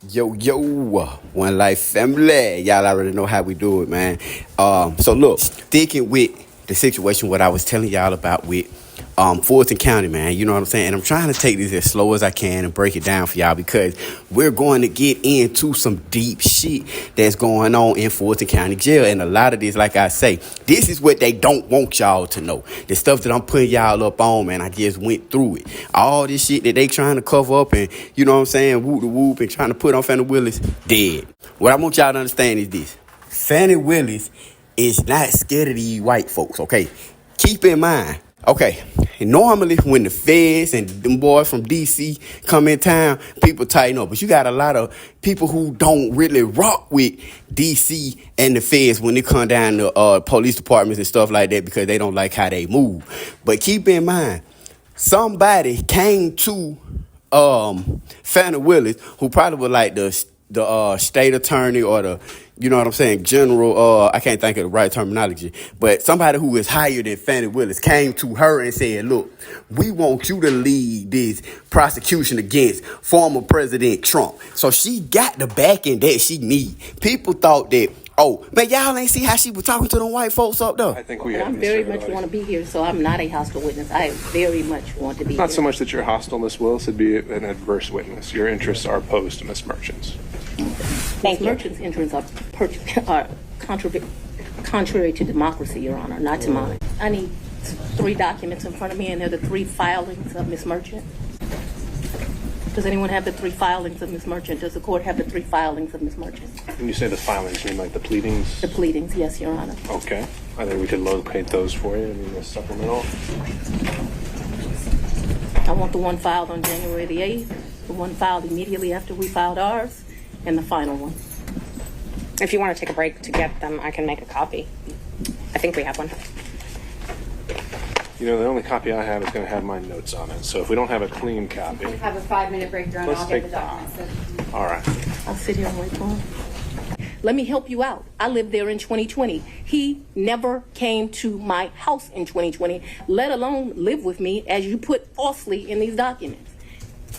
Yo, yo, One Life family. Y'all already know how we do it, man. So look, sticking with the situation, what I was telling y'all about with Fulton County, man. You know what I'm saying? And I'm trying to take this as slow as I can and break it down for y'all because we're going to get into some deep shit that's going on in Fulton County Jail. And a lot of this, like I say, this is what they don't want y'all to know. The stuff that I'm putting y'all up on, man, I just went through it. All this shit that they trying to cover up and, you know what I'm saying, whoop the whoop and trying to put on Fannie Willis, dead. What I want y'all to understand is this. Fannie Willis is not scared of these white folks, okay? Keep in mind, okay, normally when the feds and them boys from D.C. come in town, people tighten up. But you got a lot of people who don't really rock with D.C. and the feds when they come down to police departments and stuff like that because they don't like how they move. But keep in mind, somebody came to Fannie Willis, who probably was like the state attorney or the, you know what I'm saying, general, I can't think of the right terminology, but somebody who is higher than Fannie Willis came to her and said, look, we want you to lead this prosecution against former President Trump. So she got the backing that she need. People thought that, oh, man, y'all ain't see how she was talking to them white folks up there. I think we have. I very much want to be here, so I'm not a hostile witness. I very much want to be here. Not so much that you're hostile, Miss Willis, it'd be an adverse witness. Your interests are opposed to Miss Merchant's. Miss Merchant's interests are contrary to democracy, Your Honor, not to mine. I need 3 documents in front of me, and they're the 3 filings of Miss Merchant. Does anyone have the 3 filings of Miss Merchant? Does the court have the 3 filings of Miss Merchant? When you say the filings, you mean like the pleadings? The pleadings, yes, Your Honor. Okay. I think we could locate those for you. I mean, the supplemental. I want the one filed on January the 8th, the one filed immediately after we filed ours, and the final one. If you want to take a break to get them, I can make a copy. I think we have one. You know, the only copy I have is going to have my notes on it. So if we don't have a clean copy, We have a 5-minute break during. let's I'll take get the documents. 5. All right. I'll sit here and wait for him. Let me help you out. I lived there in 2020. He never came to my house in 2020, let alone live with me, as you put falsely in these documents.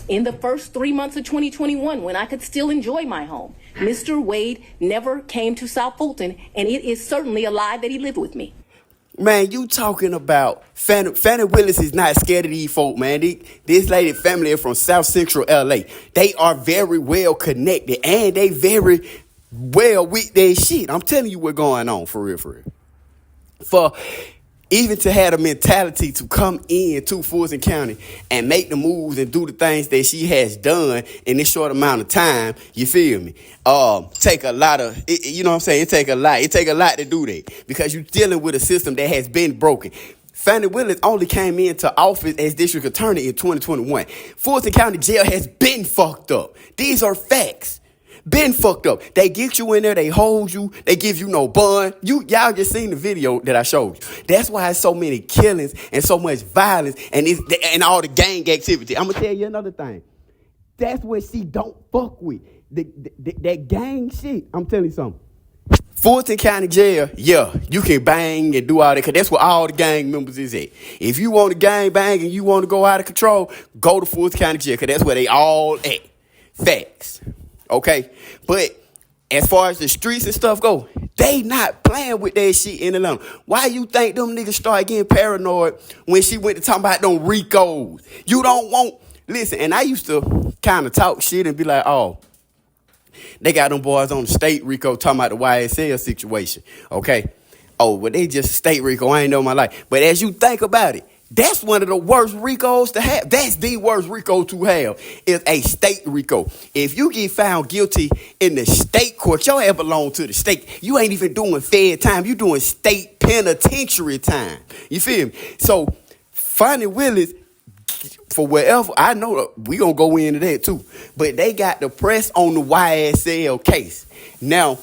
In the first 3 months of 2021, when I could still enjoy my home, Mr. Wade never came to South Fulton, and it is certainly a lie that he lived with me. Man, you talking about Fannie Willis is not scared of these folk, man. This lady family is from South Central LA. They are very well connected and they very well with their shit. I'm telling you what's going on, for real, for real. For even to have the mentality to come in to Fulton County and make the moves and do the things that she has done in this short amount of time, you feel me? Take a lot of, you know what I'm saying? It take a lot to do that because you're dealing with a system that has been broken. Fannie Willis only came into office as district attorney in 2021. Fulton County Jail has been fucked up. These are facts. Been fucked up. They get you in there, they hold you, they give you no bond. Y'all just seen the video that I showed you. That's why it's so many killings and so much violence and all the gang activity. I'm gonna tell you another thing. That's what she don't fuck with. That gang shit. I'm telling you something. Fulton County Jail, yeah, you can bang and do all that, because that's where all the gang members is at. If you want to gang bang and you want to go out of control, go to Fulton County Jail, because that's where they all at. Facts. Okay, but as far as the streets and stuff go, they not playing with that shit in Atlanta. Why you think them niggas start getting paranoid when she went to talk about them Ricos? You don't want, listen, and I used to kind of talk shit and be like, oh, they got them boys on the state Rico talking about the YSL situation, okay? Oh, well, they just state Rico, I ain't know my life. But as you think about it, that's one of the worst RICOs to have. That's the worst RICO to have, is a state RICO. If you get found guilty in the state court, your ass belong to the state. You ain't even doing fed time. You doing state penitentiary time. You feel me? So, Fannie Willis, for wherever, I know we gonna go into that too. But they got the press on the YSL case. Now,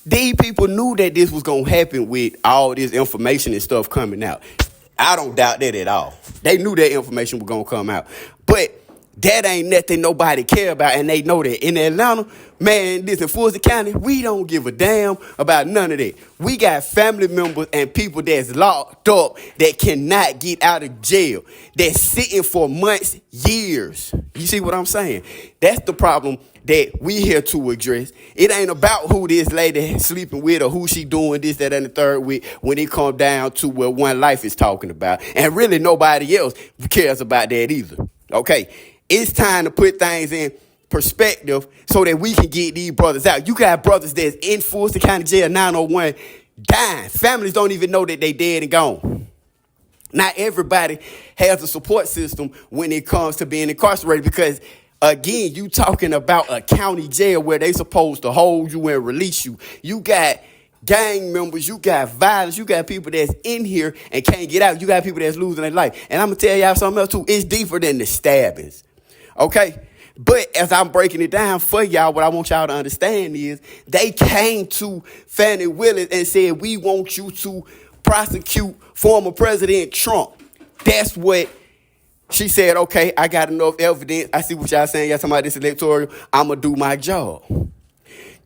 these people knew that this was gonna happen with all this information and stuff coming out. I don't doubt that at all. They knew that information was going to come out. But That ain't nothing nobody care about, and they know that. In Atlanta, man, this in Fulton County, we don't give a damn about none of that. We got family members and people that's locked up that cannot get out of jail, that's sitting for months, years. You see what I'm saying? That's the problem that we here to address. It ain't about who this lady sleeping with or who she doing this, that, and the third with when it come down to what One Life is talking about. And really nobody else cares about that either. Okay? It's time to put things in perspective so that we can get these brothers out. You got brothers that's in Fulton County Jail 901 dying. Families don't even know that they dead and gone. Not everybody has a support system when it comes to being incarcerated because, again, you talking about a county jail where they supposed to hold you and release you. You got gang members, you got violence, you got people that's in here and can't get out. You got people that's losing their life. And I'm going to tell y'all something else, too. It's deeper than the stabbings. Okay? But as I'm breaking it down for y'all, what I want y'all to understand is they came to Fannie Willis and said, we want you to prosecute former President Trump. That's what she said. Okay, I got enough evidence. I see what y'all saying. Y'all talking about this electoral. I'm going to do my job.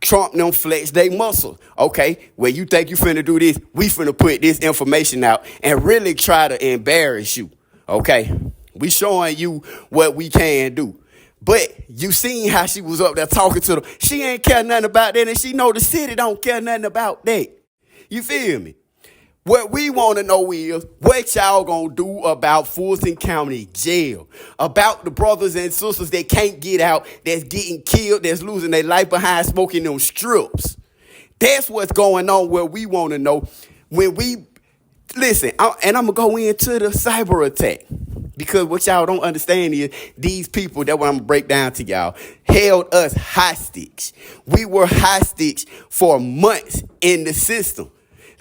Trump them flex they muscle. Okay, well, you think you finna do this? We finna put this information out and really try to embarrass you. Okay, we showing you what we can do. But you seen how she was up there talking to them. She ain't care nothing about that, and she know the city don't care nothing about that. You feel me? What we want to know is what y'all gonna do about Fulton County Jail, about the brothers and sisters that can't get out, that's getting killed, that's losing their life behind smoking them strips. That's what's going on. Where we want to know when we listen. And I'm gonna go into the cyber attack because what y'all don't understand is these people that what I'm gonna break down to y'all held us hostage. We were hostage for months in the system.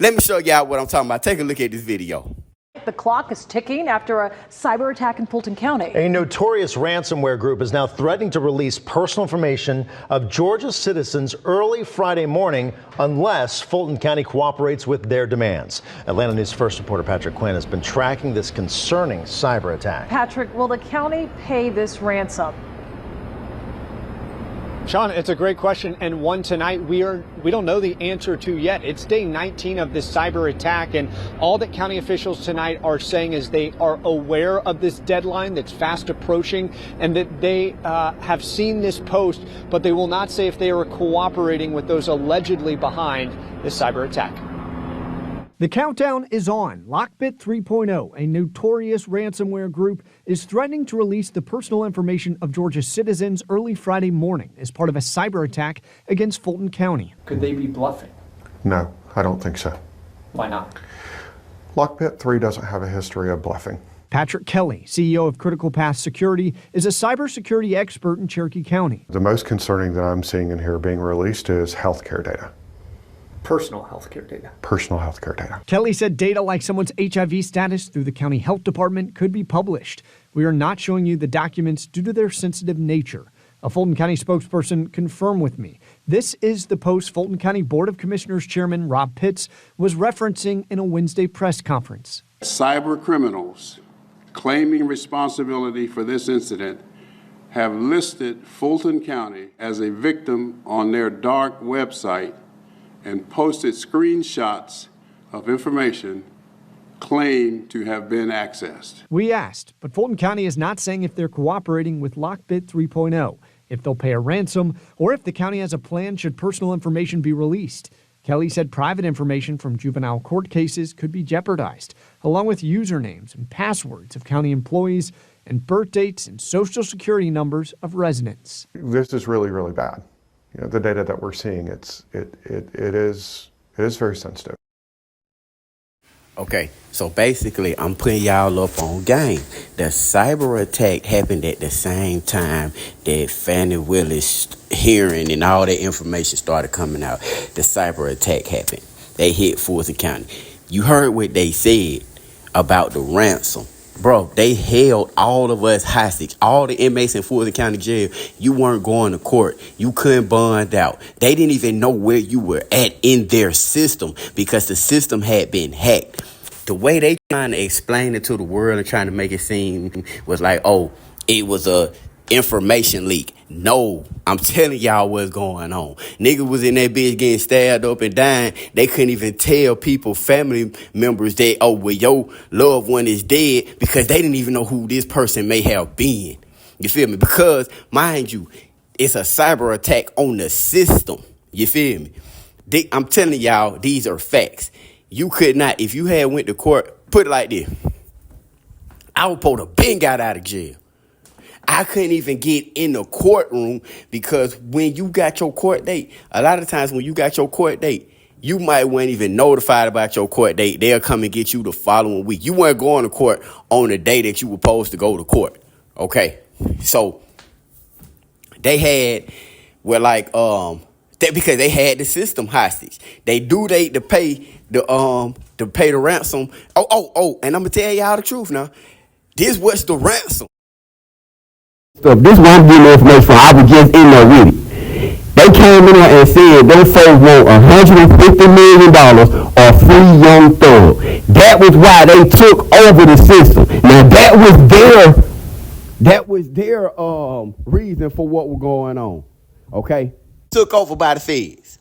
Let me show y'all what I'm talking about. Take a look at this video. The clock is ticking after a cyber attack in Fulton County. A notorious ransomware group is now threatening to release personal information of Georgia citizens early Friday morning unless Fulton County cooperates with their demands. Atlanta News First reporter Patrick Quinn has been tracking this concerning cyber attack. Patrick, will the county pay this ransom? Sean, it's a great question, and one tonight we don't know the answer to yet. It's day 19 of this cyber attack, and all that county officials tonight are saying is they are aware of this deadline that's fast approaching and that they have seen this post, but they will not say if they are cooperating with those allegedly behind this cyber attack. The countdown is on. Lockbit 3.0, a notorious ransomware group, is threatening to release the personal information of Georgia citizens early Friday morning as part of a cyber attack against Fulton County. Could they be bluffing? No, I don't think so. Why not? Lockbit 3 doesn't have a history of bluffing. Patrick Kelly, CEO of Critical Path Security, is a cybersecurity expert in Cherokee County. The most concerning that I'm seeing in here being released is healthcare data. Personal healthcare data. Personal healthcare data. Kelly said data like someone's HIV status through the county health department could be published. We are not showing you the documents due to their sensitive nature. A Fulton County spokesperson confirmed with me. This is the post Fulton County Board of Commissioners Chairman Rob Pitts was referencing in a Wednesday press conference. Cyber criminals claiming responsibility for this incident have listed Fulton County as a victim on their dark website and posted screenshots of information claimed to have been accessed. We asked, but Fulton County is not saying if they're cooperating with Lockbit 3.0, if they'll pay a ransom, or if the county has a plan should personal information be released. Kelly said private information from juvenile court cases could be jeopardized, along with usernames and passwords of county employees and birth dates and social security numbers of residents. This is really, really bad. You know, the data that we're seeing, it is very sensitive. Okay, so basically, I'm putting y'all up on game. The cyber attack happened at the same time that Fannie Willis hearing and all that information started coming out. The cyber attack happened. They hit Fulton County. You heard what they said about the ransom. Bro, they held all of us hostage. All the inmates in Fulton County Jail, you weren't going to court. You couldn't bond out. They didn't even know where you were at in their system because the system had been hacked. The way they trying to explain it to the world and trying to make it seem was like, oh, it was a information leak. No, I'm telling y'all what's going on. Nigga was in that bitch getting stabbed up and dying. They couldn't even tell people, family members, that, oh, well, your loved one is dead, because they didn't even know who this person may have been. You feel me? Because, mind you, it's a cyber attack on the system. You feel me? I'm telling y'all, these are facts. You could not, if you had went to court, put it like this. I was supposed to been got out of jail. I couldn't even get in the courtroom because when you got your court date, a lot of times when you got your court date, you might weren't even notified about your court date. They'll come and get you the following week. You weren't going to court on the day that you were supposed to go to court. Okay. So they had, because they had the system hostage. They to pay the ransom. And I'm gonna tell y'all the truth now. This was the ransom. So this is where I'm getting the information from. I was just in there with it. They came in there and said they folks want $150 million or free young thug. That was why they took over the system. Now that was their reason for what was going on. Okay? Took over by the feds.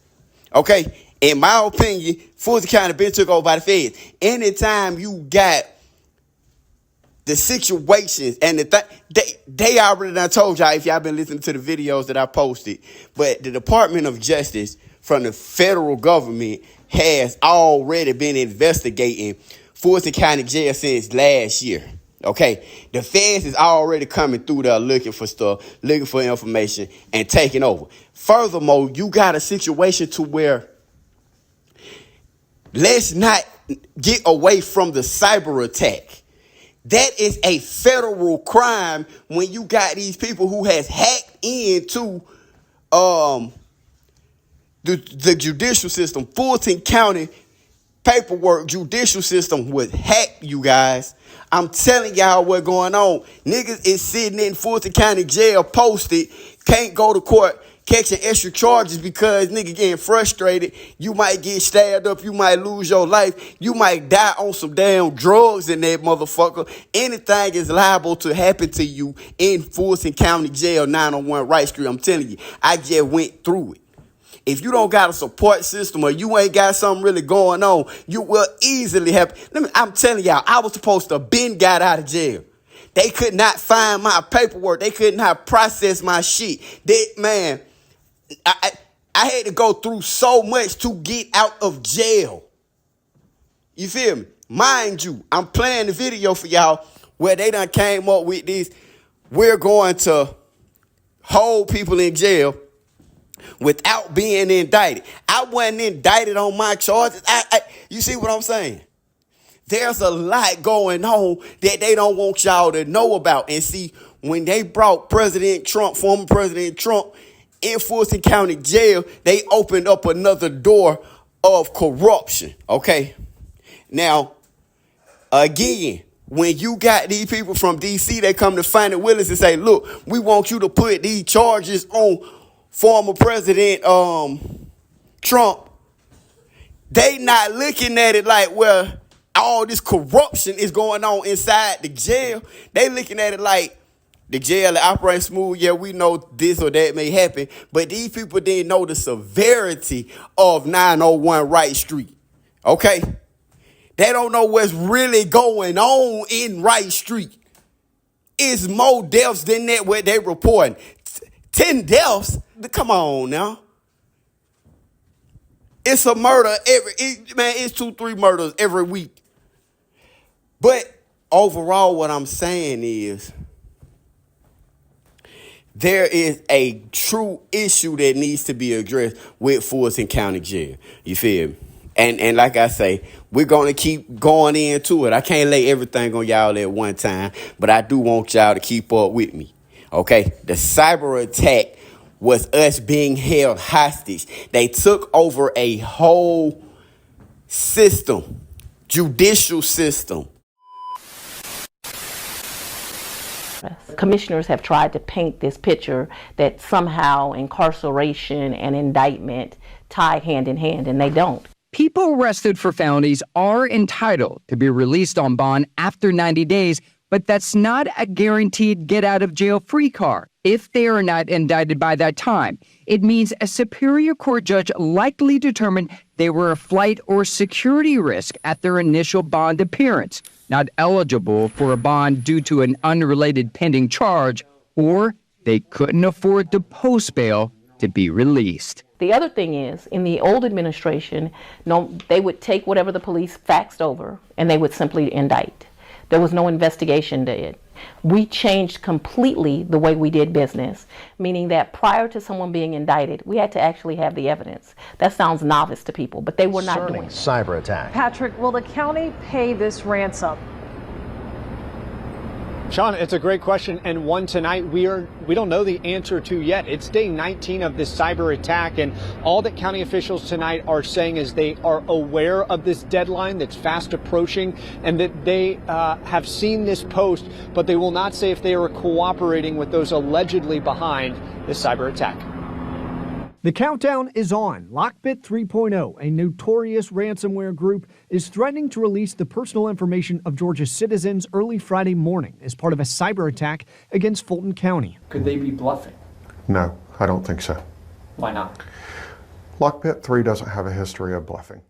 Okay? In my opinion, Fulton County been took over by the feds. Anytime you got the situations and they already done told y'all, if y'all been listening to the videos that I posted, but the Department of Justice from the federal government has already been investigating Fulton County Jail since last year. Okay, the feds is already coming through there looking for stuff, looking for information, and taking over. Furthermore, you got a situation to where let's not get away from the cyber attack. That is a federal crime when you got these people who has hacked into the judicial system. Fulton County paperwork judicial system was hacked, you guys. I'm telling y'all what's going on. Niggas is sitting in Fulton County Jail posted, can't go to court, catching extra charges because nigga getting frustrated. You might get stabbed up. You might lose your life. You might die on some damn drugs in that motherfucker. Anything is liable to happen to you in Fulton County Jail, 901 Wright Street. I'm telling you, I just went through it. If you don't got a support system or you ain't got something really going on, you will easily have. I'm telling y'all, I was supposed to been got out of jail. They could not find my paperwork. They could not process my shit. I had to go through so much to get out of jail. You feel me? Mind you, I'm playing the video for y'all where they done came up with this. We're going to hold people in jail without being indicted. I wasn't indicted on my charges. You see what I'm saying? There's a lot going on that they don't want y'all to know about. And see, when they brought former President Trump, in Fulton County Jail, they opened up another door of corruption. Okay. Now, again, when you got these people from D.C., they come to Fannie Willis and say, look, we want you to put these charges on former President Trump. They not looking at it like, well, all this corruption is going on inside the jail. They looking at it like, the jail is operating smooth. Yeah, we know this or that may happen. But these people didn't know the severity of 901 Wright Street. Okay? They don't know what's really going on in Wright Street. It's more deaths than that what they reporting. 10 deaths? Come on now. It's a murder it's 2-3 murders every week. But overall, what I'm saying is, there is a true issue that needs to be addressed with Fulton County Jail. You feel me? And like I say, we're going to keep going into it. I can't lay everything on y'all at one time, but I do want y'all to keep up with me. Okay? The cyber attack was us being held hostage. They took over a whole system, judicial system. Commissioners have tried to paint this picture that somehow incarceration and indictment tie hand in hand, and they don't. People arrested for felonies are entitled to be released on bond after 90 days But that's not a guaranteed get-out-of-jail-free card if they are not indicted by that time. It means a Superior Court judge likely determined they were a flight or security risk at their initial bond appearance, not eligible for a bond due to an unrelated pending charge, or they couldn't afford to post bail to be released. The other thing is, in the old administration, they would take whatever the police faxed over and they would simply indict. There was no investigation did. We changed completely the way we did business, meaning that prior to someone being indicted, we had to actually have the evidence. That sounds novice to people, but they were not doing it. Cyber attack. Patrick, will the county pay this ransom? Sean, it's a great question, and one tonight we don't know the answer to yet. It's day 19 of this cyber attack, and all that county officials tonight are saying is they are aware of this deadline that's fast approaching, and that they have seen this post, but they will not say if they are cooperating with those allegedly behind this cyber attack. The countdown is on. Lockbit 3.0, a notorious ransomware group, is threatening to release the personal information of Georgia's citizens early Friday morning as part of a cyber attack against Fulton County. Could they be bluffing? No, I don't think so. Why not? Lockbit 3 doesn't have a history of bluffing.